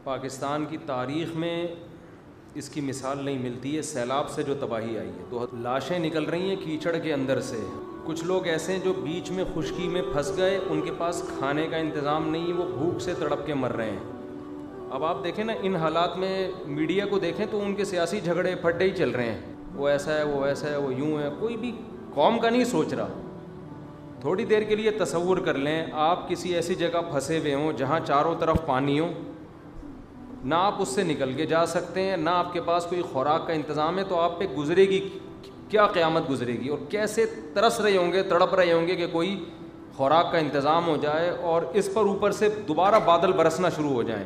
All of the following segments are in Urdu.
پاکستان کی تاریخ میں اس کی مثال نہیں ملتی ہے سیلاب سے جو تباہی آئی ہے. لاشیں نکل رہی ہیں کیچڑ کے اندر سے. کچھ لوگ ایسے ہیں جو بیچ میں خشکی میں پھنس گئے, ان کے پاس کھانے کا انتظام نہیں, وہ بھوک سے تڑپ کے مر رہے ہیں. اب آپ دیکھیں نا ان حالات میں میڈیا کو دیکھیں تو ان کے سیاسی جھگڑے پھڈے ہی چل رہے ہیں, وہ ایسا ہے, وہ ویسا ہے, وہ یوں ہے. کوئی بھی قوم کا نہیں سوچ رہا. تھوڑی دیر کے لیے تصور کر لیں آپ کسی ایسی جگہ پھنسے ہوئے ہوں جہاں چاروں طرف پانی ہو, نہ آپ اس سے نکل کے جا سکتے ہیں, نہ آپ کے پاس کوئی خوراک کا انتظام ہے, تو آپ پہ گزرے گی کیا قیامت گزرے گی, اور کیسے ترس رہے ہوں گے, تڑپ رہے ہوں گے کہ کوئی خوراک کا انتظام ہو جائے اور اس پر اوپر سے دوبارہ بادل برسنا شروع ہو جائیں.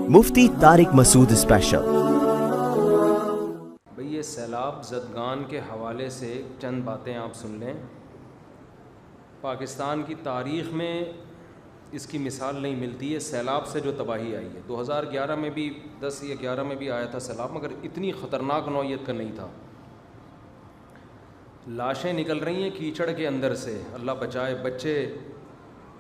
مفتی طارق مسعود اسپیشل. بھئی یہ سیلاب زدگان کے حوالے سے چند باتیں آپ سن لیں. پاکستان کی تاریخ میں اس کی مثال نہیں ملتی ہے سیلاب سے جو تباہی آئی ہے. 2011 میں بھی 10 یا 11 میں بھی آیا تھا سیلاب, مگر اتنی خطرناک نوعیت کا نہیں تھا. لاشیں نکل رہی ہیں کیچڑ کے اندر سے, اللہ بچائے. بچے,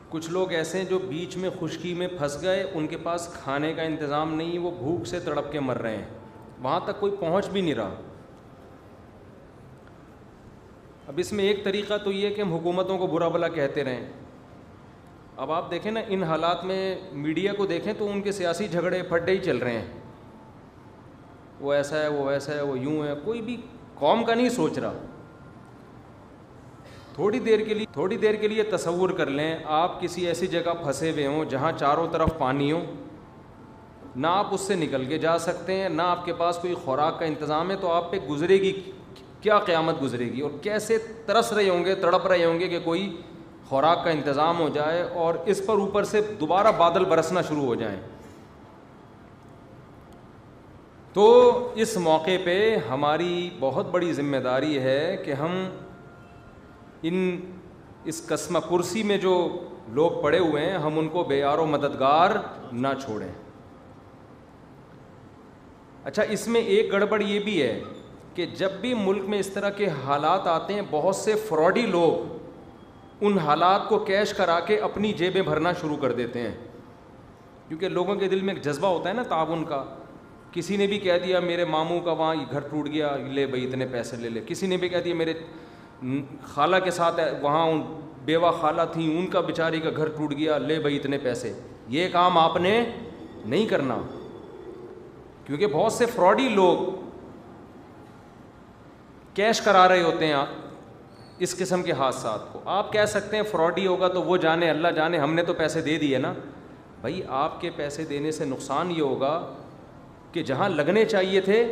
کچھ لوگ ایسے ہیں جو بیچ میں خشکی میں پھنس گئے, ان کے پاس کھانے کا انتظام نہیں, وہ بھوک سے تڑپ کے مر رہے ہیں, وہاں تک کوئی پہنچ بھی نہیں رہا. اب اس میں ایک طریقہ تو یہ کہ ہم حکومتوں کو برا بھلا کہتے رہیں. اب آپ دیکھیں نا ان حالات میں میڈیا کو دیکھیں تو ان کے سیاسی جھگڑے پھڈے ہی چل رہے ہیں, وہ ایسا ہے, وہ ویسا ہے, وہ یوں ہے. کوئی بھی قوم کا نہیں سوچ رہا. تھوڑی دیر کے لیے تصور کر لیں آپ کسی ایسی جگہ پھنسے ہوئے ہوں جہاں چاروں طرف پانی ہو, نہ آپ اس سے نکل کے جا سکتے ہیں, نہ آپ کے پاس کوئی خوراک کا انتظام ہے, تو آپ پہ گزرے گی کیا قیامت گزرے گی, اور کیسے ترس رہے ہوں گے, تڑپ رہے ہوں گے کہ کوئی خوراک کا انتظام ہو جائے اور اس پر اوپر سے دوبارہ بادل برسنا شروع ہو جائیں. تو اس موقع پہ ہماری بہت بڑی ذمہ داری ہے کہ ہم اس قسمہ کرسی میں جو لوگ پڑے ہوئے ہیں ہم ان کو بے یار و مددگار نہ چھوڑیں. اچھا, اس میں ایک گڑبڑ یہ بھی ہے کہ جب بھی ملک میں اس طرح کے حالات آتے ہیں بہت سے فراڈی لوگ ان حالات کو کیش کرا کے اپنی جیبیں بھرنا شروع کر دیتے ہیں, کیونکہ لوگوں کے دل میں ایک جذبہ ہوتا ہے نا تعاون کا. کسی نے بھی کہہ دیا میرے ماموں کا وہاں گھر ٹوٹ گیا, لے بھائی اتنے پیسے لے لے. کسی نے بھی کہہ دیا میرے خالہ کے ساتھ وہاں بیوہ خالہ تھیں ان کا بیچاری کا گھر ٹوٹ گیا, لے بھائی اتنے پیسے. یہ کام آپ نے نہیں کرنا, کیونکہ بہت سے فراڈی لوگ کیش کرا رہے ہوتے ہیں اس قسم کے حادثات کو. آپ کہہ سکتے ہیں فراڈی ہوگا تو وہ جانے, اللہ جانے, ہم نے تو پیسے دے دیے نا. بھائی آپ کے پیسے دینے سے نقصان یہ ہوگا کہ جہاں لگنے چاہیے تھے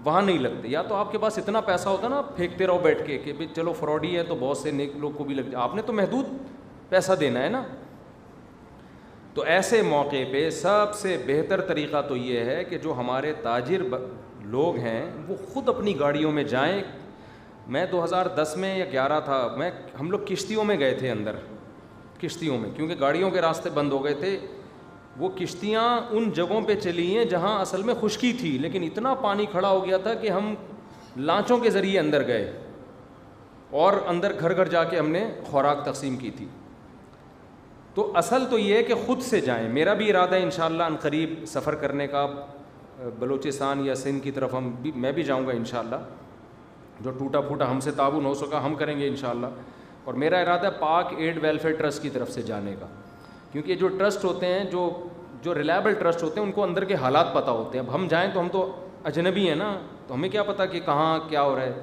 وہاں نہیں لگتے. یا تو آپ کے پاس اتنا پیسہ ہوتا نا, آپ پھینکتے رہو بیٹھ کے کہ چلو فراڈی ہے تو بہت سے نیک لوگ کو بھی لگ جائے. آپ نے تو محدود پیسہ دینا ہے نا. تو ایسے موقع پہ سب سے بہتر طریقہ تو یہ ہے کہ جو ہمارے تاجر لوگ ہیں وہ خود اپنی گاڑیوں میں جائیں. میں 2010 میں یا 11 تھا, ہم لوگ کشتیوں میں گئے تھے اندر, کشتیوں میں, کیونکہ گاڑیوں کے راستے بند ہو گئے تھے. وہ کشتیاں ان جگہوں پہ چلی ہیں جہاں اصل میں خشکی تھی, لیکن اتنا پانی کھڑا ہو گیا تھا کہ ہم لانچوں کے ذریعے اندر گئے اور اندر گھر گھر جا کے ہم نے خوراک تقسیم کی تھی. تو اصل تو یہ ہے کہ خود سے جائیں. میرا بھی ارادہ ہے انشاءاللہ ان قریب سفر کرنے کا, بلوچستان یا سندھ کی طرف میں بھی جاؤں گا انشاءاللہ. جو ٹوٹا پھوٹا ہم سے تعاون ہو سکا ہم کریں گے انشاءاللہ. اور میرا ارادہ ہے پاک ایڈ ویلفیئر ٹرسٹ کی طرف سے جانے کا, کیونکہ جو ٹرسٹ ہوتے ہیں جو ریلائبل ٹرسٹ ہوتے ہیں ان کو اندر کے حالات پتہ ہوتے ہیں. اب ہم جائیں تو ہم تو اجنبی ہیں نا, تو ہمیں کیا پتہ کہ کہاں کیا ہو رہا ہے.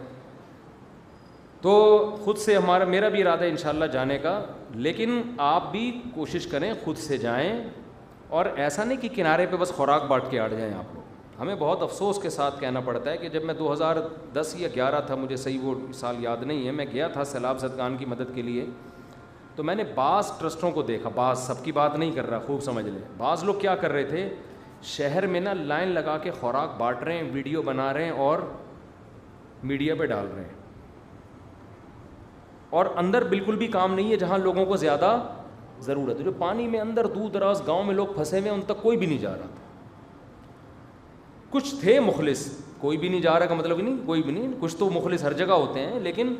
تو خود سے میرا بھی ارادہ ہے انشاءاللہ جانے کا, لیکن آپ بھی کوشش کریں خود سے جائیں, اور ایسا نہیں کہ کنارے پہ بس خوراک بانٹ کے آ جائیں آپ لوگ. ہمیں بہت افسوس کے ساتھ کہنا پڑتا ہے کہ جب میں 2010 یا 11 تھا, مجھے صحیح وہ سال یاد نہیں ہے, میں گیا تھا سیلاب زدگان کی مدد کے لیے, تو میں نے بعض ٹرسٹوں کو دیکھا, بعض, سب کی بات نہیں کر رہا, خوب سمجھ لیں. بعض لوگ کیا کر رہے تھے, شہر میں نا لائن لگا کے خوراک بانٹ رہے ہیں, ویڈیو بنا رہے ہیں اور میڈیا پہ ڈال رہے ہیں, اور اندر بالکل بھی کام نہیں ہے جہاں لوگوں کو زیادہ ضرورت ہے. جو پانی میں اندر دور دراز گاؤں میں لوگ پھنسے ہوئے ہیں ان تک کوئی بھی نہیں جا رہا تھا. کچھ تھے مخلص, کوئی بھی نہیں جا رہا کا مطلب نہیں کوئی بھی نہیں, کچھ تو مخلص ہر جگہ ہوتے ہیں, لیکن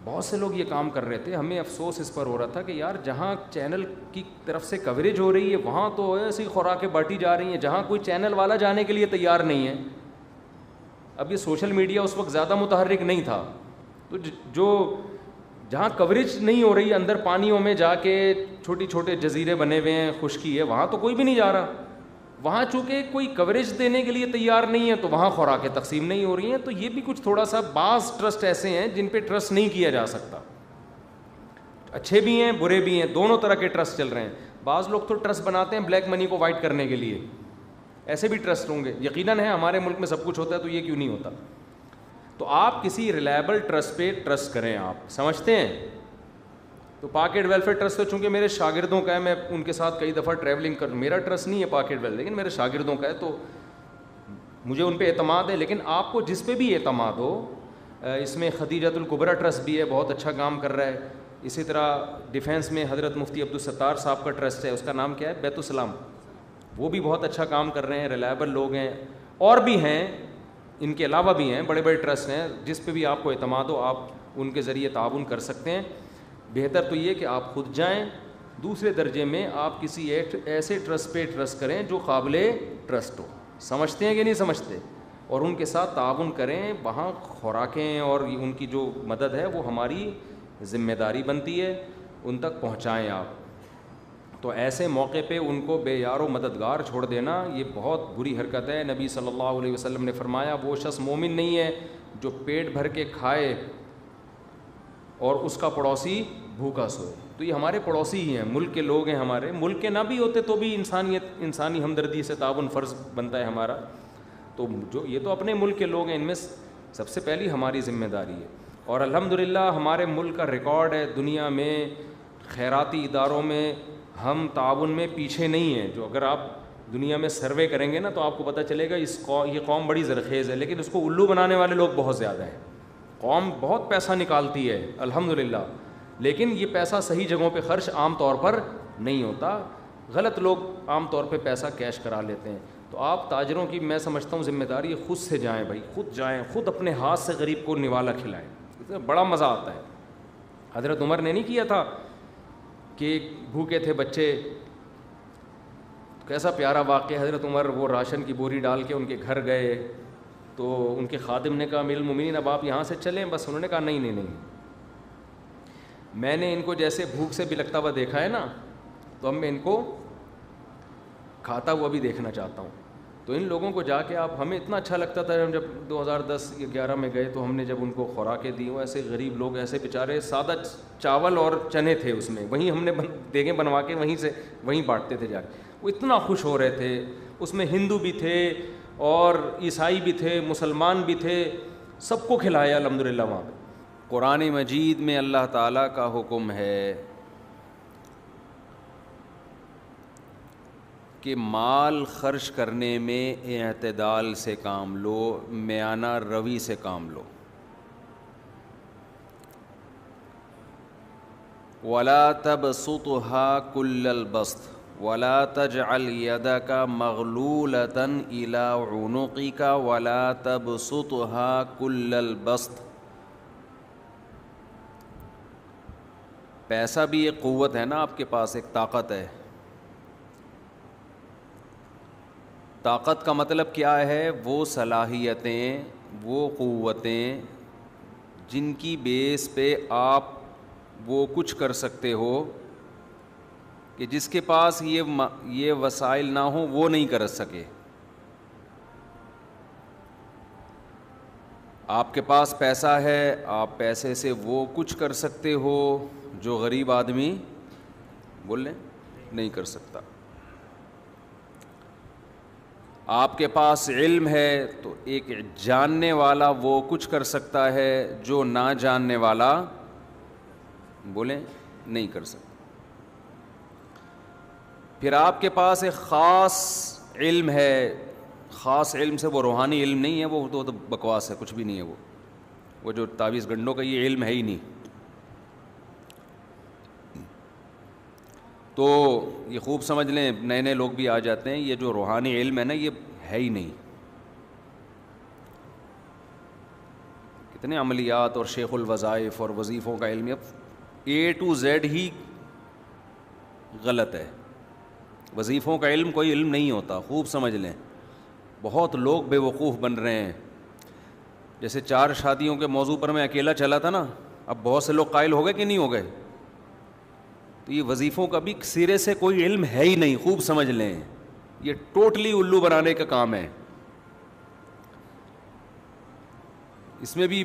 بہت سے لوگ یہ کام کر رہے تھے. ہمیں افسوس اس پر ہو رہا تھا کہ یار جہاں چینل کی طرف سے کوریج ہو رہی ہے وہاں تو ایسی خوراکیں بانٹی جا رہی ہیں جہاں کوئی چینل والا جانے کے لیے تیار نہیں ہے. اب یہ سوشل میڈیا اس وقت زیادہ متحرک نہیں تھا, تو جو جہاں کوریج نہیں ہو رہی, اندر پانیوں میں جا کے چھوٹی چھوٹے جزیرے بنے ہوئے ہیں, خشکی ہے, وہاں تو کوئی بھی نہیں جا رہا. وہاں چونکہ کوئی کوریج دینے کے لیے تیار نہیں ہے تو وہاں خوراکیں تقسیم نہیں ہو رہی ہیں. تو یہ بھی کچھ تھوڑا سا, بعض ٹرسٹ ایسے ہیں جن پہ ٹرسٹ نہیں کیا جا سکتا. اچھے بھی ہیں برے بھی ہیں, دونوں طرح کے ٹرسٹ چل رہے ہیں. بعض لوگ تو ٹرسٹ بناتے ہیں بلیک منی کو وائٹ کرنے کے لیے, ایسے بھی ٹرسٹ ہوں گے. یقیناً ہے ہمارے ملک میں سب کچھ ہوتا ہے تو یہ کیوں نہیں ہوتا. تو آپ کسی ریلائبل ٹرسٹ پہ ٹرسٹ کریں. آپ سمجھتے ہیں تو پاکٹ ویلفیئر ٹرسٹ تو چونکہ میرے شاگردوں کا ہے, میں ان کے ساتھ کئی دفعہ ٹریولنگ کر, میرا ٹرسٹ نہیں ہے پاکٹ ویل, لیکن میرے شاگردوں کا ہے تو مجھے ان پہ اعتماد ہے. لیکن آپ کو جس پہ بھی اعتماد ہو, اس میں خدیجۃ الکبریٰ ٹرسٹ بھی ہے, بہت اچھا کام کر رہا ہے. اسی طرح ڈیفینس میں حضرت مفتی عبدالستار صاحب کا ٹرسٹ ہے, اس کا نام کیا ہے, بیت السلام, وہ بھی بہت اچھا کام کر رہے ہیں, ریلائبل لوگ ہیں. اور بھی ہیں, ان کے علاوہ بھی ہیں, بڑے بڑے ٹرسٹ ہیں, جس پہ بھی آپ کو اعتماد ہو آپ ان کے ذریعے تعاون کر سکتے ہیں. بہتر تو یہ کہ آپ خود جائیں. دوسرے درجے میں آپ کسی ایسے ٹرسٹ پہ ٹرسٹ کریں جو قابل ٹرسٹ ہو. سمجھتے ہیں کہ نہیں سمجھتے؟ اور ان کے ساتھ تعاون کریں. وہاں خوراکیں اور ان کی جو مدد ہے وہ ہماری ذمہ داری بنتی ہے, ان تک پہنچائیں آپ. تو ایسے موقع پہ ان کو بے یار و مددگار چھوڑ دینا یہ بہت بری حرکت ہے. نبی صلی اللہ علیہ وسلم نے فرمایا وہ شخص مومن نہیں ہے جو پیٹ بھر کے کھائے اور اس کا پڑوسی بھوکا سوئے. تو یہ ہمارے پڑوسی ہی ہیں, ملک کے لوگ ہیں ہمارے. ملک کے نہ بھی ہوتے تو بھی انسانی ہمدردی سے تعاون فرض بنتا ہے ہمارا. تو جو یہ تو اپنے ملک کے لوگ ہیں, ان میں سب سے پہلی ہماری ذمہ داری ہے. اور الحمدللہ ہمارے ملک کا ریکارڈ ہے دنیا میں, خیراتی اداروں میں ہم تعاون میں پیچھے نہیں ہیں. جو اگر آپ دنیا میں سروے کریں گے نا تو آپ کو پتہ چلے گا یہ قوم بڑی زرخیز ہے, لیکن اس کو الو بنانے والے لوگ بہت زیادہ ہیں. قوم بہت پیسہ نکالتی ہے الحمدللہ, لیکن یہ پیسہ صحیح جگہوں پہ خرچ عام طور پر نہیں ہوتا. غلط لوگ عام طور پہ پیسہ کیش کرا لیتے ہیں. تو آپ تاجروں کی میں سمجھتا ہوں ذمہ داری خود سے جائیں بھائی, خود جائیں, خود اپنے ہاتھ سے غریب کو نوالا کھلائیں. اس میں بڑا مزہ آتا ہے. حضرت عمر نے نہیں کیا تھا کہ بھوکے تھے بچے, کیسا پیارا واقعہ. حضرت عمر وہ راشن کی بوری ڈال کے ان کے گھر گئے تو ان کے خادم نے کہا امیر المومنین اب آپ یہاں سے چلیں بس. انہوں نے کہا نہیں, میں نے ان کو جیسے بھوک سے بلکتا ہوا دیکھا ہے نا, تو اب میں ان کو کھاتا ہوا بھی دیکھنا چاہتا ہوں. تو ان لوگوں کو جا کے آپ, ہمیں اتنا اچھا لگتا تھا ہم جب 2010-11 میں گئے تو ہم نے جب ان کو خوراکیں دی, وہ ایسے غریب لوگ, ایسے بیچارے, سادہ چاول اور چنے تھے اس میں, وہیں ہم نے دیگیں بنوا کے وہیں بانٹتے تھے جا کے. وہ اتنا خوش ہو رہے تھے. اس میں ہندو بھی تھے اور عیسائی بھی تھے, مسلمان بھی تھے, سب کو کھلایا الحمدللہ وہاں پہ. قرآن مجید میں اللہ تعالیٰ کا حکم ہے کہ مال خرچ کرنے میں اعتدال سے کام لو, میانہ روی سے کام لو. وَلَا تَبْسُطْهَا كُلَّ الْبَسْطِ وَلَا تَجْعَلْ يَدَكَ مَغْلُولَةً إِلَىٰ عُنُقِكَ وَلَا تَبْسُطْهَا كُلَّ الْبَسْطِ. پیسہ بھی ایک قوت ہے نا, آپ کے پاس ایک طاقت ہے. طاقت کا مطلب کیا ہے؟ وہ صلاحیتیں, وہ قوتیں جن کی بیس پہ آپ وہ کچھ کر سکتے ہو کہ جس کے پاس یہ وسائل نہ ہوں وہ نہیں کر سکے. آپ کے پاس پیسہ ہے, آپ پیسے سے وہ کچھ کر سکتے ہو جو غریب آدمی بول لیں نہیں کر سکتا. آپ کے پاس علم ہے تو ایک جاننے والا وہ کچھ کر سکتا ہے جو نہ جاننے والا بولیں نہیں کر سکتا. پھر آپ کے پاس ایک خاص علم ہے, خاص علم سے وہ روحانی علم نہیں ہے, وہ تو بکواس ہے, کچھ بھی نہیں ہے. وہ جو تعویذ گنڈوں کا یہ علم ہے ہی نہیں. تو یہ خوب سمجھ لیں, نئے نئے لوگ بھی آ جاتے ہیں, یہ جو روحانی علم ہے نا یہ ہے ہی نہیں. اتنے عملیات اور شیخ الوظائف اور وظیفوں کا علم A to Z ہی غلط ہے. وظیفوں کا علم کوئی علم نہیں ہوتا, خوب سمجھ لیں. بہت لوگ بے وقوف بن رہے ہیں. جیسے 4 شادیوں کے موضوع پر میں اکیلا چلا تھا نا, اب بہت سے لوگ قائل ہو گئے کہ نہیں ہو گئے. تو یہ وظیفوں کا بھی سرے سے کوئی علم ہے ہی نہیں, خوب سمجھ لیں. یہ ٹوٹلی الو بنانے کا کام ہے. اس میں بھی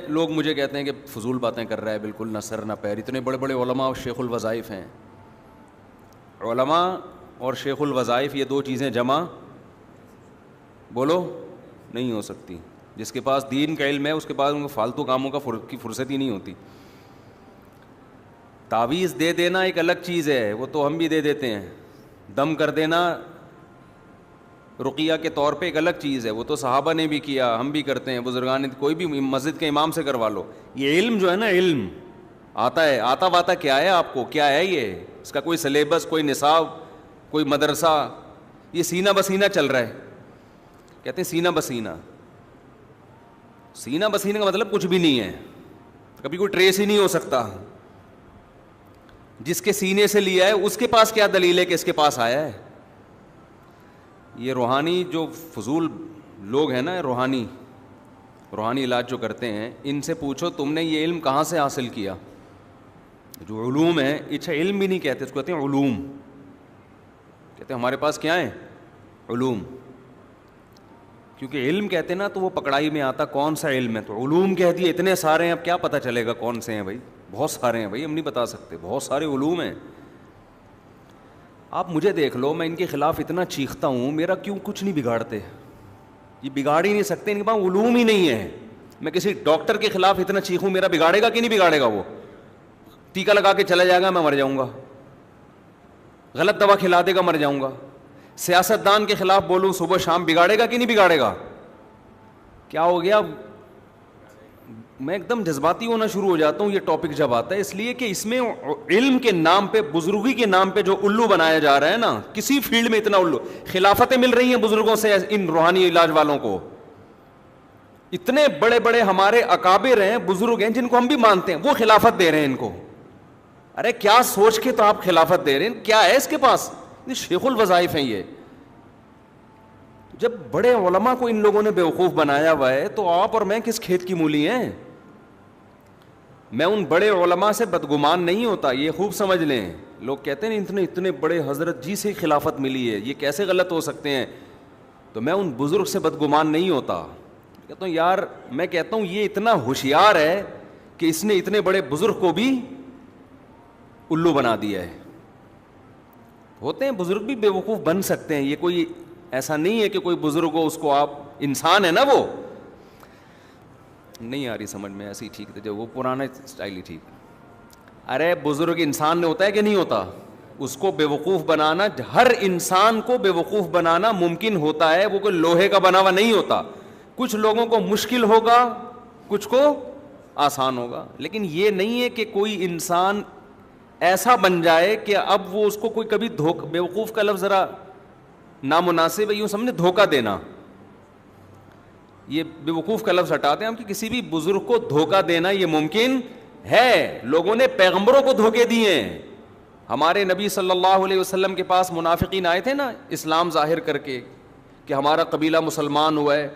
لوگ مجھے کہتے ہیں کہ فضول باتیں کر رہا ہے, بالکل نہ سر نہ پیر. اتنے بڑے بڑے علماء اور شیخ الوظائف ہیں. علماء اور شیخ الوظائف یہ 2 چیزیں جمع بولو نہیں ہو سکتی. جس کے پاس دین کا علم ہے اس کے پاس ان کو فالتو کاموں کی فرصت ہی نہیں ہوتی. تعویذ دے دینا ایک الگ چیز ہے, وہ تو ہم بھی دے دیتے ہیں. دم کر دینا رقیہ کے طور پہ ایک الگ چیز ہے, وہ تو صحابہ نے بھی کیا, ہم بھی کرتے ہیں, بزرگان نے, کوئی بھی مسجد کے امام سے کروا لو. یہ علم جو ہے نا, علم آتا ہے, آتا واتا کیا ہے آپ کو, کیا ہے یہ, اس کا کوئی سلیبس, کوئی نصاب, کوئی مدرسہ, یہ سینہ بسینہ چل رہا ہے. کہتے ہیں سینہ بسینہ. سینہ بسینہ کا مطلب کچھ بھی نہیں ہے, کبھی کوئی ٹریس ہی نہیں ہو سکتا. جس کے سینے سے لیا ہے اس کے پاس کیا دلیل ہے کہ اس کے پاس آیا ہے. یہ روحانی جو فضول لوگ ہیں نا, روحانی علاج جو کرتے ہیں, ان سے پوچھو تم نے یہ علم کہاں سے حاصل کیا. جو علوم ہے, اچھا علم بھی نہیں کہتے اس کو, کہتے ہیں علوم. کہتے ہیں ہمارے پاس کیا ہے, علوم. کیونکہ علم کہتے ہیں نا تو وہ پکڑائی میں آتا کون سا علم ہے. تو علوم کہہ دیے, اتنے سارے ہیں, اب کیا پتہ چلے گا کون سے ہیں بھائی. بہت سارے ہیں بھائی, ہم نہیں بتا سکتے, بہت سارے علوم ہیں. آپ مجھے دیکھ لو, میں ان کے خلاف اتنا چیختا ہوں, میرا کیوں کچھ نہیں بگاڑتے. یہ بگاڑ ہی نہیں سکتے, ان کے پاس علوم ہی نہیں ہے. میں کسی ڈاکٹر کے خلاف اتنا چیخوں, میرا بگاڑے گا کہ نہیں بگاڑے گا. وہ ٹیکا لگا کے چلا جائے گا, میں مر جاؤں گا. غلط دوا کھلا دے گا, مر جاؤں گا. سیاستدان کے خلاف بولوں صبح شام, بگاڑے گا کہ نہیں بگاڑے گا. کیا ہو گیا, میں ایک دم جذباتی ہونا شروع ہو جاتا ہوں یہ ٹاپک جب آتا ہے, اس لیے کہ اس میں علم کے نام پہ, بزرگی کے نام پہ جو الو بنایا جا رہا ہے نا, کسی فیلڈ میں اتنا الو. خلافتیں مل رہی ہیں بزرگوں سے ان روحانی علاج والوں کو. اتنے بڑے بڑے ہمارے اکابر ہیں, بزرگ ہیں جن کو ہم بھی مانتے ہیں, وہ خلافت دے رہے ہیں ان کو. ارے کیا سوچ کے تو آپ خلافت دے رہے ہیں, کیا ہے اس کے پاس. یہ شیخ الوظائف ہیں. یہ جب بڑے علماء کو ان لوگوں نے بیوقوف بنایا ہوا ہے, تو آپ اور میں کس کھیت کی مولی ہیں. میں ان بڑے علماء سے بدگمان نہیں ہوتا, یہ خوب سمجھ لیں. لوگ کہتے ہیں اتنے بڑے حضرت جی سے خلافت ملی ہے, یہ کیسے غلط ہو سکتے ہیں. تو میں ان بزرگ سے بدگمان نہیں ہوتا. کہتا ہوں یار, میں کہتا ہوں یہ اتنا ہوشیار ہے کہ اس نے اتنے بڑے بزرگ کو بھی الو بنا دیا ہے. ہوتے ہیں بزرگ بھی بیوقوف بن سکتے ہیں, یہ کوئی ایسا نہیں ہے کہ کوئی بزرگ ہو اس کو آپ, انسان ہے نا. وہ نہیں آ رہی سمجھ میں, ایسی ٹھیک تھا جو وہ پرانا اسٹائل ہی ٹھیک. ارے بزرگ انسان میں ہوتا ہے کہ نہیں ہوتا, اس کو بیوقوف بنانا, ہر انسان کو بیوقوف بنانا ممکن ہوتا ہے. وہ کوئی لوہے کا بنا ہوا نہیں ہوتا. کچھ لوگوں کو مشکل ہوگا, کچھ کو آسان ہوگا, لیکن یہ نہیں ہے کہ کوئی انسان ایسا بن جائے کہ اب وہ اس کو کوئی کبھی بیوقوف کا لفظ ذرا نامناسب ہے, یوں سمجھے دھوکہ دینا. یہ بیوقوف کا لفظ ہٹاتے ہیں ہم, کہ کسی بھی بزرگ کو دھوکہ دینا یہ ممکن ہے. لوگوں نے پیغمبروں کو دھوکے دیے ہیں. ہمارے نبی صلی اللہ علیہ وسلم کے پاس منافقین آئے تھے نا, اسلام ظاہر کر کے کہ ہمارا قبیلہ مسلمان ہوا ہے,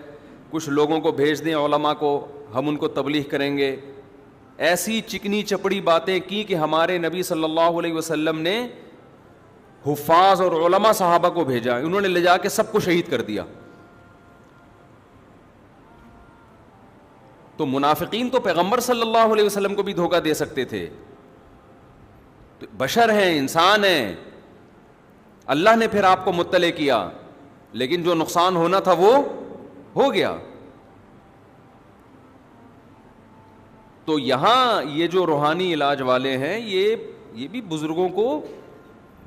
کچھ لوگوں کو بھیج دیں علماء کو, ہم ان کو تبلیغ کریں گے. ایسی چکنی چپڑی باتیں کی کہ ہمارے نبی صلی اللہ علیہ وسلم نے حفاظ اور علماء صحابہ کو بھیجا, انہوں نے لے جا کے سب کو شہید کر دیا. تو منافقین تو پیغمبر صلی اللہ علیہ وسلم کو بھی دھوکہ دے سکتے تھے. تو بشر ہیں, انسان ہیں. اللہ نے پھر آپ کو مطلع کیا, لیکن جو نقصان ہونا تھا وہ ہو گیا. تو یہاں یہ جو روحانی علاج والے ہیں, یہ بھی بزرگوں کو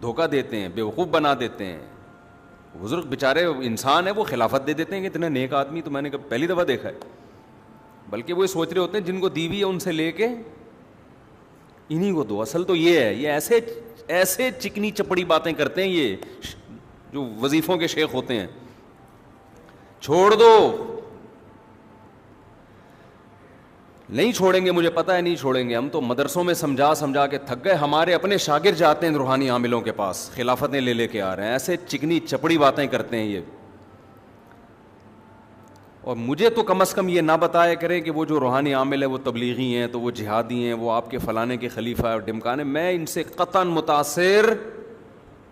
دھوکہ دیتے ہیں, بیوقوف بنا دیتے ہیں. بزرگ بیچارے انسان ہیں, وہ خلافت دے دیتے ہیں کہ اتنا نیک آدمی تو میں نے پہلی دفعہ دیکھا ہے. بلکہ وہ سوچ رہے ہوتے ہیں جن کو دیوی ہے ان سے لے کے انہی کو دو. اصل تو یہ ہے, یہ ایسے چکنی چپڑی باتیں کرتے ہیں یہ جو وظیفوں کے شیخ ہوتے ہیں. چھوڑ دو. نہیں چھوڑیں گے, مجھے پتہ ہے نہیں چھوڑیں گے. ہم تو مدرسوں میں سمجھا کے تھک گئے. ہمارے اپنے شاگرد جاتے ہیں روحانی عاملوں کے پاس, خلافتیں لے کے آ رہے ہیں, ایسے چکنی چپڑی باتیں کرتے ہیں یہ. اور مجھے تو کم از کم یہ نہ بتایا کریں کہ وہ جو روحانی عامل ہے وہ تبلیغی ہیں, تو وہ جہادی ہیں, وہ آپ کے فلانے کے خلیفہ اور ڈمکانے. میں ان سے قطعاً متاثر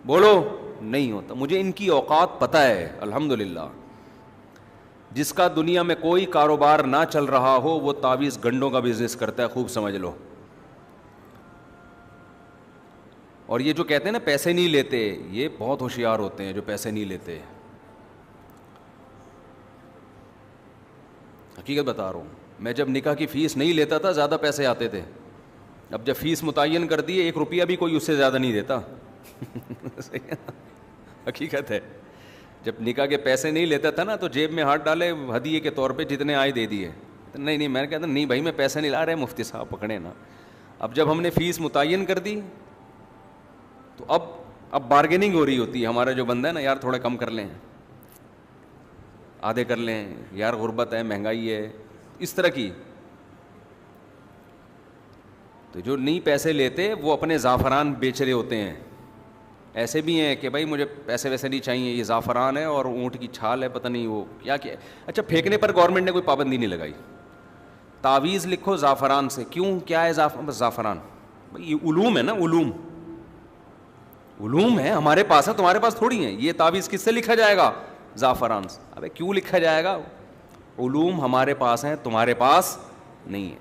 بولو نہیں ہوتا. مجھے ان کی اوقات پتہ ہے الحمدللہ. جس کا دنیا میں کوئی کاروبار نہ چل رہا ہو وہ تعویذ گنڈوں کا بزنس کرتا ہے, خوب سمجھ لو. اور یہ جو کہتے ہیں نا پیسے نہیں لیتے, یہ بہت ہوشیار ہوتے ہیں جو پیسے نہیں لیتے. حقیقت بتا رہا ہوں, میں جب نکاح کی فیس نہیں لیتا تھا زیادہ پیسے آتے تھے. اب جب فیس متعین کر دی 1 روپیہ بھی کوئی اس سے زیادہ نہیں دیتا. حقیقت ہے. جب نکاح کے پیسے نہیں لیتا تھا نا تو جیب میں ہاتھ ڈالے ہدیے کے طور پہ جتنے آئے دے دیے. نہیں میں نے کہتا نہیں بھائی میں پیسے نہیں لا رہے, مفتی صاحب پکڑے نا. اب جب ہم نے فیس متعین کر دی تو اب بارگیننگ ہو رہی ہوتی ہے. ہمارا جو بندہ ہے نا, یار تھوڑا کم کر لیں, آدھے کر لیں, یار غربت ہے, مہنگائی ہے, اس طرح کی. تو جو نہیں پیسے لیتے وہ اپنے زعفران بیچ رہے ہوتے ہیں. ایسے بھی ہیں کہ بھائی مجھے پیسے ویسے نہیں چاہیے, یہ زعفران ہے اور اونٹ کی چھال ہے, پتہ نہیں وہ کیا. اچھا پھینکنے پر گورنمنٹ نے کوئی پابندی نہیں لگائی. تعویذ لکھو زعفران سے, کیوں کیا ہے زعفران؟ بھائی یہ علوم ہے نا, علوم ہے, ہمارے پاس ہے, تمہارے پاس تھوڑی ہیں. یہ تعویذ کس سے لکھا جائے گا؟ زعفران سے. ابے کیوں لکھا جائے گا؟ علوم ہمارے پاس ہیں, تمہارے پاس نہیں ہے.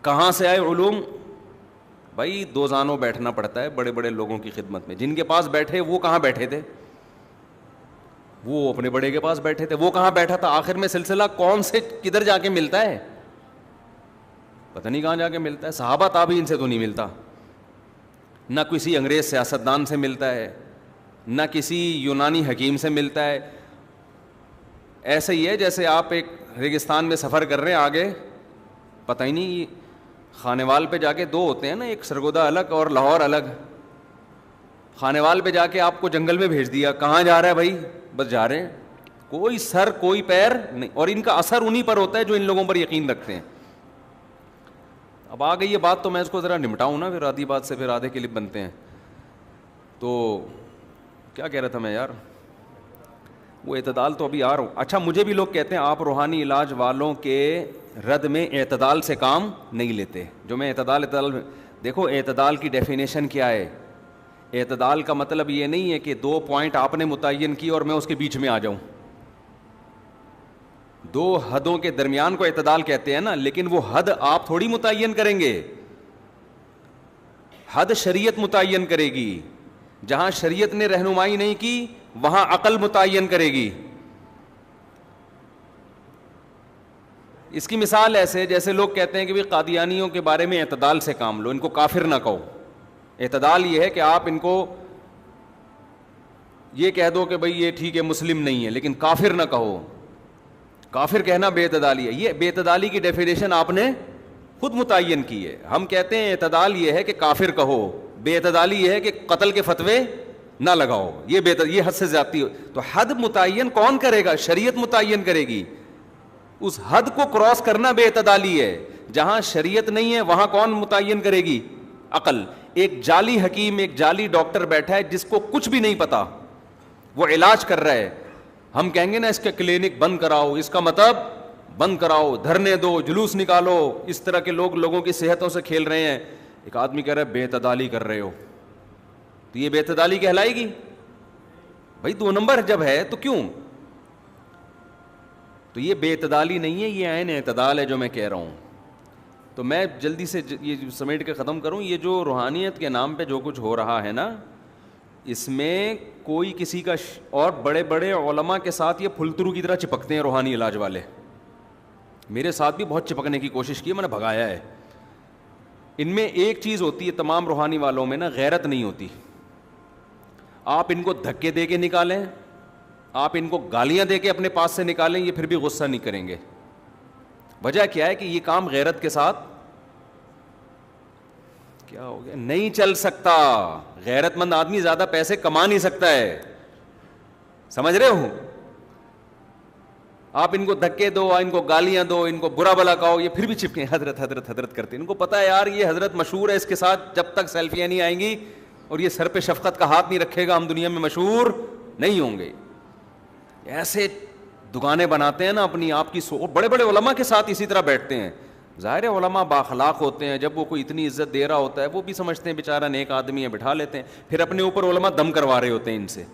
کہاں سے آئے علوم؟ بھائی 2 زانوں بیٹھنا پڑتا ہے بڑے بڑے لوگوں کی خدمت میں. جن کے پاس بیٹھے وہ کہاں بیٹھے تھے؟ وہ اپنے بڑے کے پاس بیٹھے تھے. وہ کہاں بیٹھا تھا؟ آخر میں سلسلہ کون سے کدھر جا کے ملتا ہے؟ پتہ نہیں کہاں جا کے ملتا ہے. صحابہ تابعین سے تو نہیں ملتا, نہ کسی انگریز سیاستدان سے ملتا ہے, نہ کسی یونانی حکیم سے ملتا ہے. ایسے ہی ہے جیسے آپ ایک ریگستان میں سفر کر رہے ہیں, آگے پتہ ہی نہیں, خانیوال پہ جا کے 2 ہوتے ہیں نا, ایک سرگودا الگ اور لاہور الگ. خانیوال پہ جا کے آپ کو جنگل میں بھیج دیا, کہاں جا رہا ہے بھائی؟ بس جا رہے ہیں, کوئی سر کوئی پیر نہیں. اور ان کا اثر انہی پر ہوتا ہے جو ان لوگوں پر یقین رکھتے ہیں. اب آ گئی یہ بات تو میں اس کو ذرا نمٹاؤں نا, پھر آدھی بات سے پھر آدھے کلپ بنتے ہیں. تو کیا کہہ رہا تھا میں یار, وہ اعتدال تو ابھی آ رہا ہوں. اچھا مجھے بھی لوگ کہتے ہیں آپ روحانی علاج والوں کے رد میں اعتدال سے کام نہیں لیتے. جو میں اعتدال دیکھو اعتدال کی ڈیفینیشن کیا ہے. اعتدال کا مطلب یہ نہیں ہے کہ 2 پوائنٹ آپ نے متعین کی اور میں اس کے بیچ میں آ جاؤں. 2 حدوں کے درمیان کو اعتدال کہتے ہیں نا, لیکن وہ حد آپ تھوڑی متعین کریں گے. حد شریعت متعین کرے گی. جہاں شریعت نے رہنمائی نہیں کی وہاں عقل متعین کرے گی. اس کی مثال ایسے جیسے لوگ کہتے ہیں کہ قادیانیوں کے بارے میں اعتدال سے کام لو, ان کو کافر نہ کہو. اعتدال یہ ہے کہ آپ ان کو یہ کہہ دو کہ بھئی یہ ٹھیک ہے مسلم نہیں ہے, لیکن کافر نہ کہو. کافر کہنا بے اعتدالی ہے. یہ بے اعتدالی کی ڈیفینیشن آپ نے خود متعین کی ہے. ہم کہتے ہیں اعتدال یہ ہے کہ کافر کہو, بے اعتدالی یہ ہے کہ قتل کے فتوے نہ لگاؤ. یہ حد سے زیادتی ہو. تو حد متعین کون کرے گا؟ شریعت متعین کرے گی. اس حد کو کراس کرنا بے اعتدالی ہے. جہاں شریعت نہیں ہے وہاں کون متعین کرے گی؟ عقل. ایک جعلی حکیم, ایک جعلی ڈاکٹر بیٹھا ہے جس کو کچھ بھی نہیں پتا, وہ علاج کر رہا ہے. ہم کہیں گے نا اس کے کلینک بند کراؤ, اس کا مطلب بند کراؤ, دھرنے دو, جلوس نکالو. اس طرح کے لوگ لوگوں کی صحتوں سے کھیل رہے ہیں. ایک آدمی کہہ رہا ہے بے اعتدالی کر رہے ہو, تو یہ بے اعتدالی کہلائے گی؟ بھائی 2 نمبر جب ہے تو کیوں؟ تو یہ بے اعتدالی نہیں ہے, یہ عین اعتدال ہے جو میں کہہ رہا ہوں. تو میں جلدی سے یہ سمیٹ کے ختم کروں. یہ جو روحانیت کے نام پہ جو کچھ ہو رہا ہے نا, اس میں کوئی کسی کا اور بڑے بڑے علماء کے ساتھ یہ پھلترو کی طرح چپکتے ہیں روحانی علاج والے. میرے ساتھ بھی بہت چپکنے کی کوشش کی, میں نے بھگایا ہے. ان میں ایک چیز ہوتی ہے تمام روحانی والوں میں نا, غیرت نہیں ہوتی. آپ ان کو دھکے دے کے نکالیں, آپ ان کو گالیاں دے کے اپنے پاس سے نکالیں, یہ پھر بھی غصہ نہیں کریں گے. وجہ کیا ہے کہ یہ کام غیرت کے ساتھ کیا ہو گیا, نہیں چل سکتا. غیرت مند آدمی زیادہ پیسے کما نہیں سکتا ہے, سمجھ رہے ہو؟ آپ ان کو دھکے دو، ان کو گالیاں دو، ان کو برا بلا کہو، یہ پھر بھی چپکے حضرت حضرت حضرت کرتے ہیں. ان کو پتا ہے یار یہ حضرت مشہور ہے، اس کے ساتھ جب تک سیلفیاں نہیں آئیں گی اور یہ سر پہ شفقت کا ہاتھ نہیں رکھے گا ہم دنیا میں مشہور نہیں ہوں گے. ایسے دکانیں بناتے ہیں نا اپنی آپ کی بڑے بڑے علماء کے ساتھ اسی طرح بیٹھتے ہیں. ظاہر ہے علماء بااخلاق ہوتے ہیں، جب وہ کوئی اتنی عزت دے رہا ہوتا ہے وہ بھی سمجھتے ہیں بیچارہ نیک آدمی ہے، بٹھا لیتے ہیں. پھر اپنے اوپر علماء دم کروا رہے ہوتے ہیں ان سے.